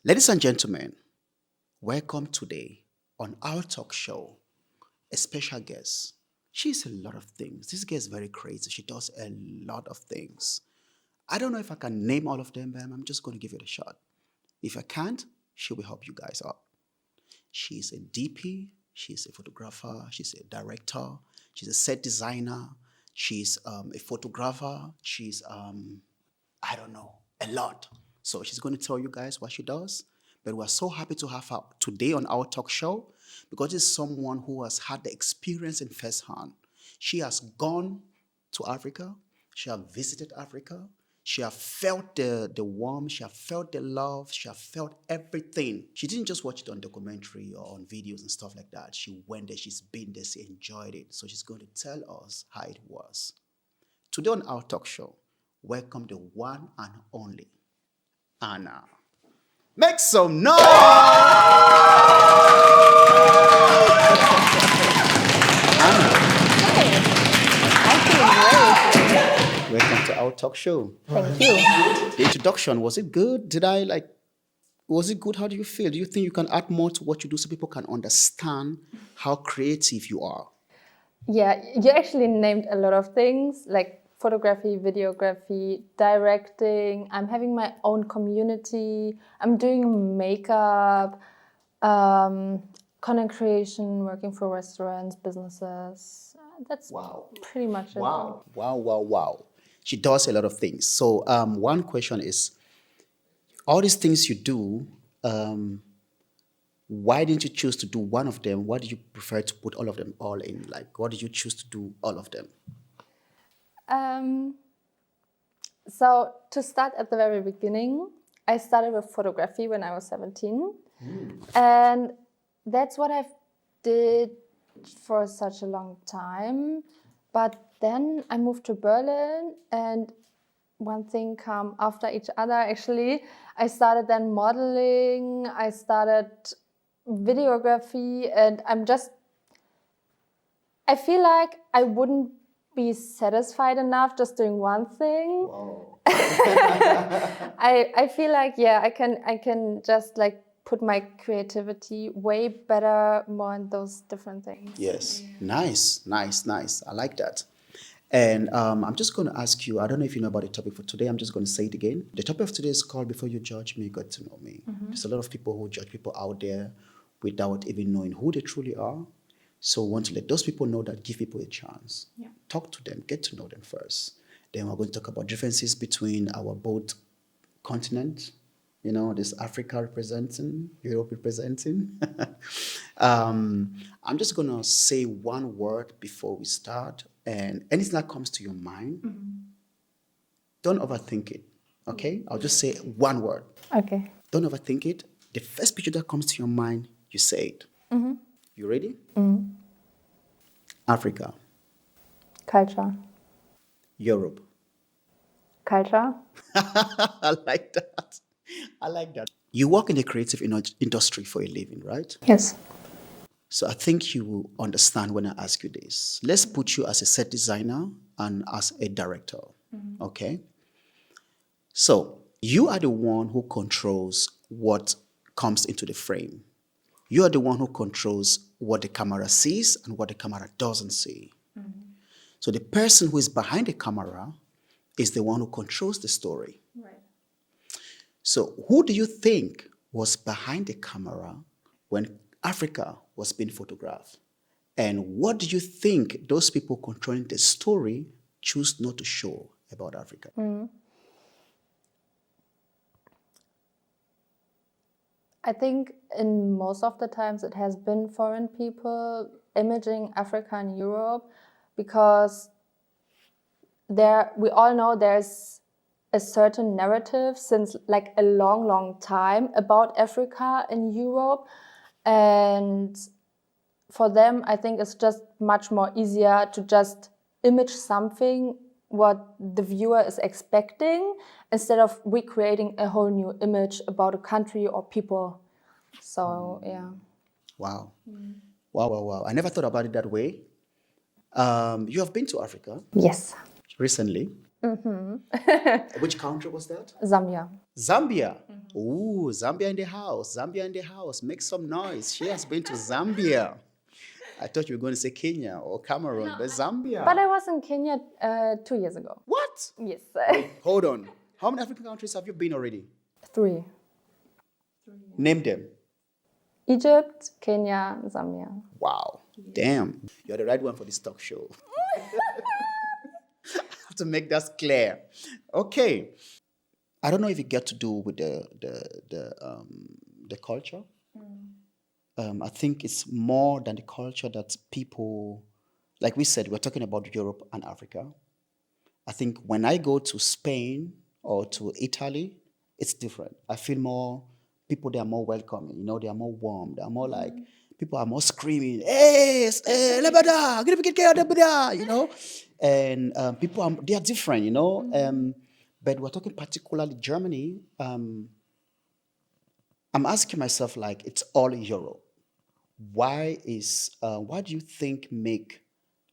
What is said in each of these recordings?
Ladies and gentlemen, welcome today on our talk show, a special guest. She's a lot of things. This girl is very crazy. She does a lot of things. I don't know if I can name all of them, but I'm just going to give it a shot. If I can't, she will help you guys out. She's a DP, she's a photographer, she's a director, she's a set designer, she's a photographer, she's, I don't know, a lot. So she's going to tell you guys what she does. But we're so happy to have her today on our talk show because it's someone who has had the experience in firsthand. She has gone to Africa, she has visited Africa, she has felt the warmth, she has felt the love, she has felt everything. She didn't just watch it on documentary or on videos and stuff like that. She went there, she's been there, she enjoyed it. So she's going to tell us how it was. Today on our talk show, welcome the one and only Anna. Make some noise! Welcome to our talk show. Thank you. The introduction, was it good? Was it good? How do you feel? Do you think you can add more to what you do so people can understand how creative you are? Yeah, you actually named a lot of things like photography, videography, directing. I'm having my own community. I'm doing makeup, content creation, working for restaurants, businesses. That's pretty much it. Wow. She does a lot of things. So one question is, all these things you do, why didn't you choose to do one of them? Why did you prefer to put all of them all in? Like, why did you choose to do all of them? So to start at the very beginning, I started with photography when I was 17. And that's what I did for such a long time. But then I moved to Berlin and one thing came after each other, actually. I started then modeling, I started videography, and I feel like I wouldn't be satisfied enough just doing one thing. Wow. I feel like, yeah, I can just like put my creativity way better more in those different things. Yes. Nice. I like that. And I'm just going to ask you, I don't know if you know about the topic for today. I'm just going to say it again. The topic of today is called Before You Judge Me, Get to Know Me. There's a lot of people who judge people out there without even knowing who they truly are. So we want to let those people know that give people a chance. Yeah. Talk to them, get to know them first. Then we're going to talk about differences between our both continents. You know, this Africa representing, Europe representing. I'm just going to say one word before we start. And anything that comes to your mind, don't overthink it, okay? I'll just say one word. Okay. Don't overthink it. The first picture that comes to your mind, you say it. You ready? Africa. Culture. Europe. Culture. I like that. You work in the creative industry for a living, right? Yes. So I think you will understand when I ask you this. Let's put you as a set designer and as a director, okay? So you are the one who controls what comes into the frame. You are the one who controls what the camera sees and what the camera doesn't see. So the person who is behind the camera is the one who controls the story. Right. So who do you think was behind the camera when Africa was being photographed? And what do you think those people controlling the story choose not to show about Africa? I think in most of the times it has been foreign people imaging Africa and Europe because we all know there's a certain narrative since like a long time about Africa and Europe. And for them, I think it's just much more easier to just image something what the viewer is expecting instead of recreating a whole new image about a country or people. So, yeah. Wow. Wow. I never thought about it that way. You have been to Africa Yes. recently. Which country was that? Zambia. Zambia. Ooh, Zambia in the house. Zambia in the house. Make some noise. She has been to Zambia. I thought you were going to say Kenya or Cameroon, but Zambia. But I was in Kenya 2 years ago. What? Yes. Wait, hold on. How many African countries have you been already? 3. Name them. Egypt, Kenya, Zambia. Wow. Damn. You're the right one for this talk show. I have to make that clear. Okay. I don't know if it got to do with the culture. I think it's more than the culture that people, like we said, we're talking about Europe and Africa. I think when I go to Spain or to Italy, it's different. I feel more, people, they are more welcoming, they are more warm. They are more like, people are more screaming, hey, lebada, and people, they are different, but we're talking particularly Germany. I'm asking myself, like, it's all Europe. Why do you think make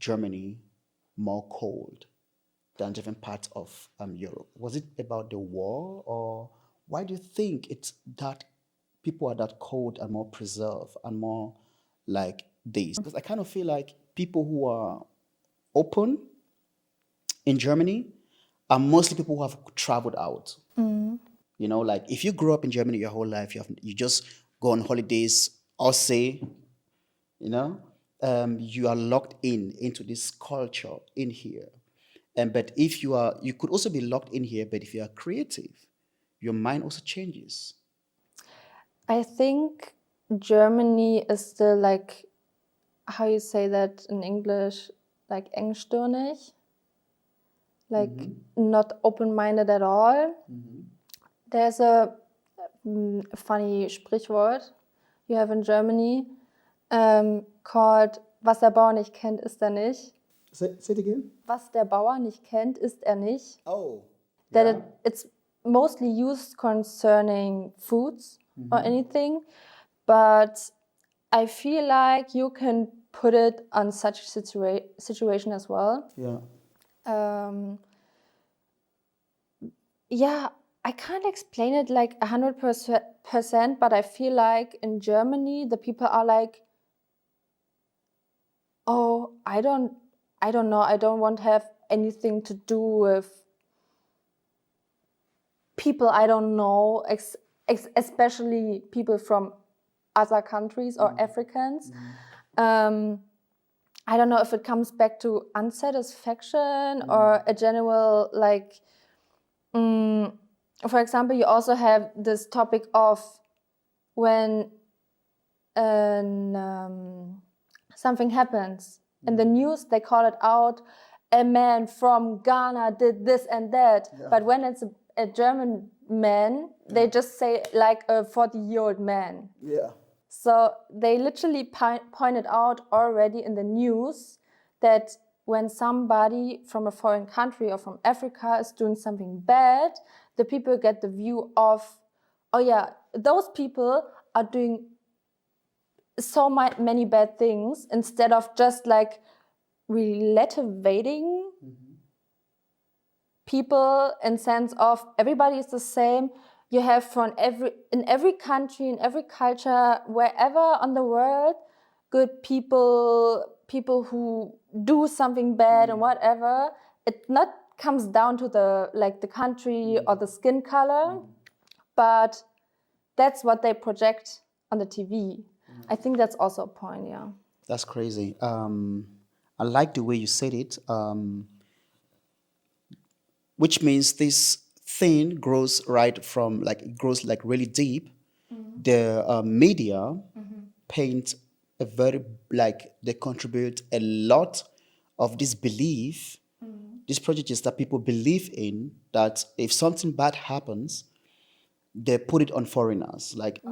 Germany more cold than different parts of Europe? Was it about the war, or why do you think it's that people are that cold and more preserved and more like this? Because I kind of feel like people who are open in Germany are mostly people who have traveled out. Like if you grew up in Germany your whole life, you just go on holidays, or say, you are locked into this culture in here. But if you could also be locked in here, but if you are creative, your mind also changes. I think Germany is still like, how you say that in English, like engstirnig, like not open-minded at all. There's a funny Sprichwort you have in Germany called "Was der Bauer nicht kennt, isst er nicht." Say it again. Was der Bauer nicht kennt, isst er nicht. Oh. That Yeah. it's mostly used concerning foods or anything, but I feel like you can put it on such a situation as well. Yeah. Yeah, I can't explain it like 100%, but I feel like in Germany the people are like, oh, I don't know, I don't want to have anything to do with people I don't know, especially people from other countries or Africans. I don't know if it comes back to unsatisfaction or a general like. For example, you also have this topic of when something happens in the news, they call it out, a man from Ghana did this and that. Yeah. But when it's a German man, they just say like a 40-year-old man. Yeah. So they literally pointed out already in the news that when somebody from a foreign country or from Africa is doing something bad, the people get the view of, oh yeah, those people are doing so many bad things, instead of just like relativating people in sense of everybody is the same. You have in every country, in every culture, wherever on the world, good people who do something bad and whatever. It not comes down to the country or the skin color, but that's what they project on the TV. I think that's also a point, yeah. That's crazy. I like the way you said it, which means this thing grows grows like really deep. The media paint a very, like, they contribute a lot of this belief, these prejudices that people believe in, that if something bad happens, they put it on foreigners. Like,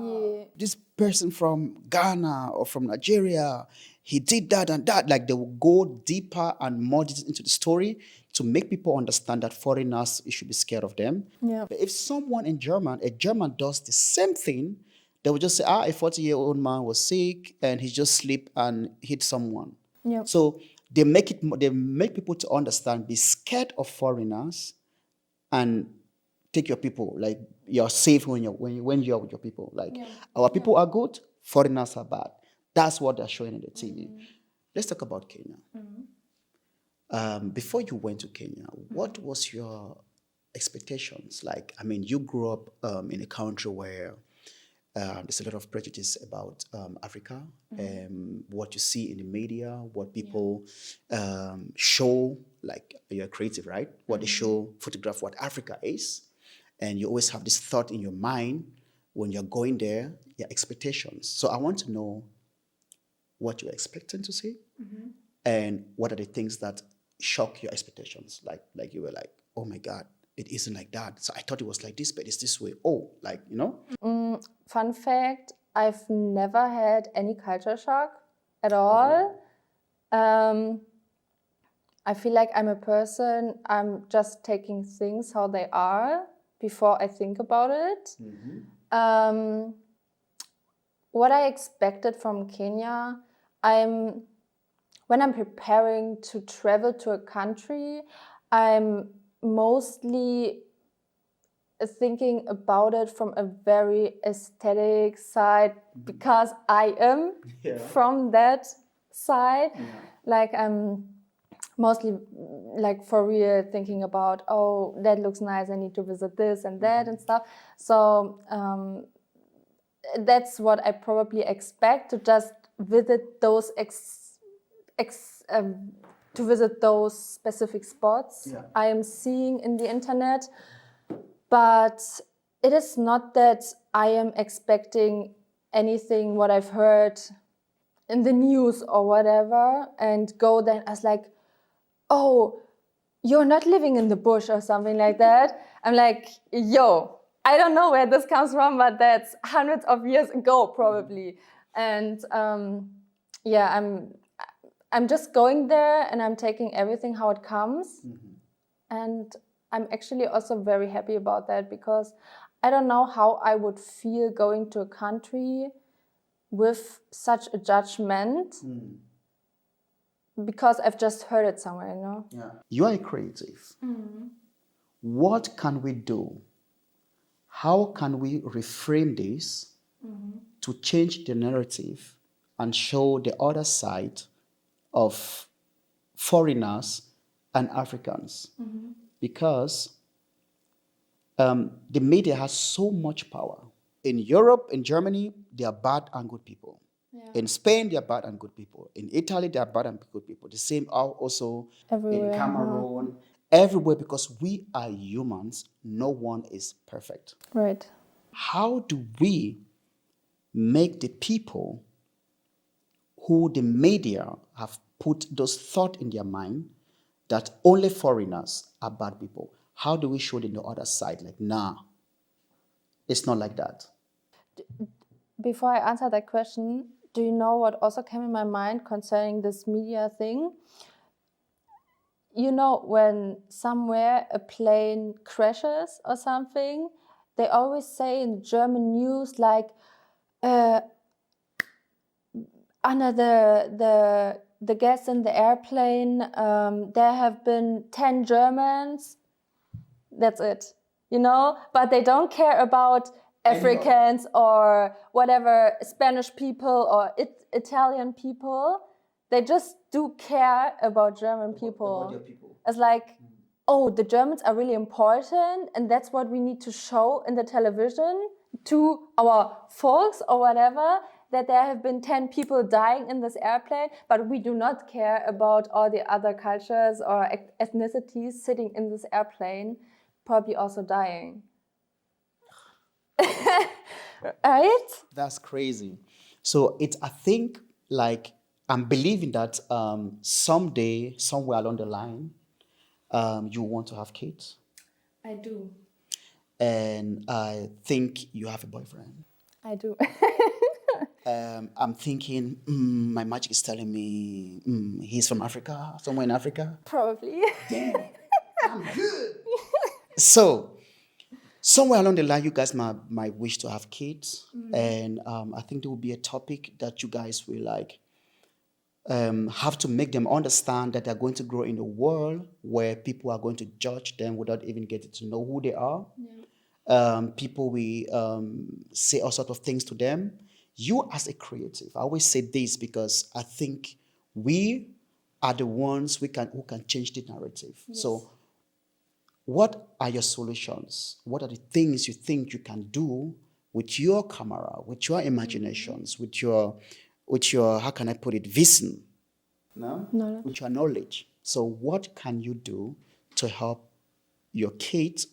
this person from Ghana or from Nigeria, he did that and that. Like, they will go deeper and more into the story to make people understand that foreigners, you should be scared of them. Yeah. But if someone a German does the same thing, they will just say, a 40-year-old man was sick and he just slept and hit someone. Yeah. So they make people to understand, be scared of foreigners and take your people. Like you're safe when you're with your people. Like our people are good, foreigners are bad. That's what they're showing in the TV. Let's talk about Kenya. Before you went to Kenya, what was your expectations like? I mean, you grew up in a country where there's a lot of prejudice about Africa, what you see in the media, what people show, like you're creative, right? What they show, photograph what Africa is. And you always have this thought in your mind when you're going there, your expectations. So I want to know what you're expecting to see and what are the things that shock your expectations. Like you were like, oh my God, it isn't like that. So I thought it was like this, but it's this way. Oh, like, you know? Fun fact, I've never had any culture shock at all. I feel like I'm a person, I'm just taking things how they are before I think about it. What I expected from Kenya, when I'm preparing to travel to a country, I'm mostly thinking about it from a very aesthetic side because I am from that side. Like I'm mostly like for real thinking about, oh, that looks nice, I need to visit this and that and stuff. So that's what I probably expect, to just visit those to visit those specific spots I am seeing in the internet. But it is not that I am expecting anything what I've heard in the news or whatever and go then as like, oh, you're not living in the bush or something like that. I'm like, yo, I don't know where this comes from, but that's hundreds of years ago probably. And I'm just going there and I'm taking everything how it comes. And I'm actually also very happy about that because I don't know how I would feel going to a country with such a judgment because I've just heard it somewhere, you know? Yeah. You are a creative. What can we do? How can we reframe this to change the narrative and show the other side of foreigners and Africans? Because the media has so much power. In Europe, in Germany, there are bad and good people. In Spain, there are bad and good people. In Italy, there are bad and good people. The same are also Everywhere, in Cameroon, everywhere, because we are humans. No one is perfect. Right. How do we make the people who the media have put those thoughts in their mind that only foreigners are bad people? How do we show them the other side? Like, nah, it's not like that. Before I answer that question, do you know what also came in my mind concerning this media thing? You know, when somewhere a plane crashes or something, they always say in German news like, under the guests in the airplane, there have been 10 Germans. That's it, you know? But they don't care about Africans or whatever, Spanish people or Italian people. They just do care about German people. About your people. It's like, oh, the Germans are really important and that's what we need to show in the television to our folks or whatever, that there have been 10 people dying in this airplane, but we do not care about all the other cultures or ethnicities sitting in this airplane, probably also dying. Right? That's crazy. So I think, like, I'm believing that someday, somewhere along the line, you want to have kids. I do. And I think you have a boyfriend. I do. I'm thinking, my magic is telling me he's from Africa, somewhere in Africa. Probably. Damn, I'm good. So, somewhere along the line, you guys might wish to have kids. And I think there will be a topic that you guys will like have to make them understand that they're going to grow in a world where people are going to judge them without even getting to know who they are. People will say all sorts of things to them. You as a creative, I always say this because I think we are the ones who can change the narrative. So what are your solutions? What are the things you think you can do with your camera, with your imaginations, with your how can I put it, vision, no? Knowledge. With your knowledge? So what can you do to help your kids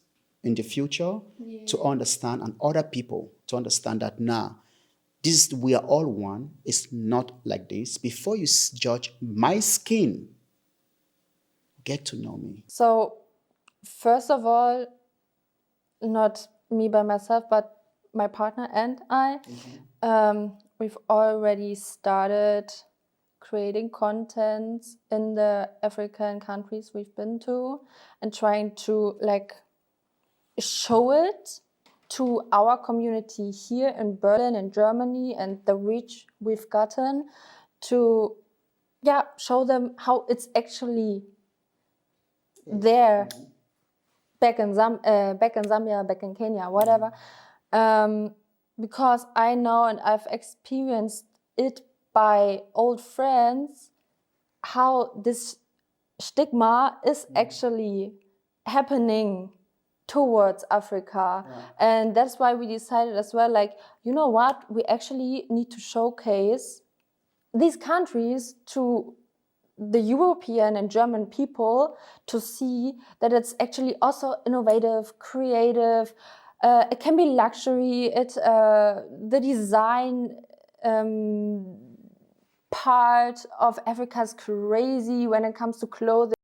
in the future to understand, and other people to understand that now this we are all one. It's not like this. Before you judge my skin, get to know me. So, first of all, not me by myself, but my partner and I, we've already started creating content in the African countries we've been to and trying to like show it to our community here in Berlin and Germany and the reach we've gotten to show them how it's actually there back in Zambia, back in Kenya, whatever. Because I know and I've experienced it by old friends how this stigma is actually happening towards Africa. And that's why we decided as well, like, you know what, we actually need to showcase these countries to the European and German people to see that it's actually also innovative, creative. It can be luxury. The design part of Africa is crazy when it comes to clothing.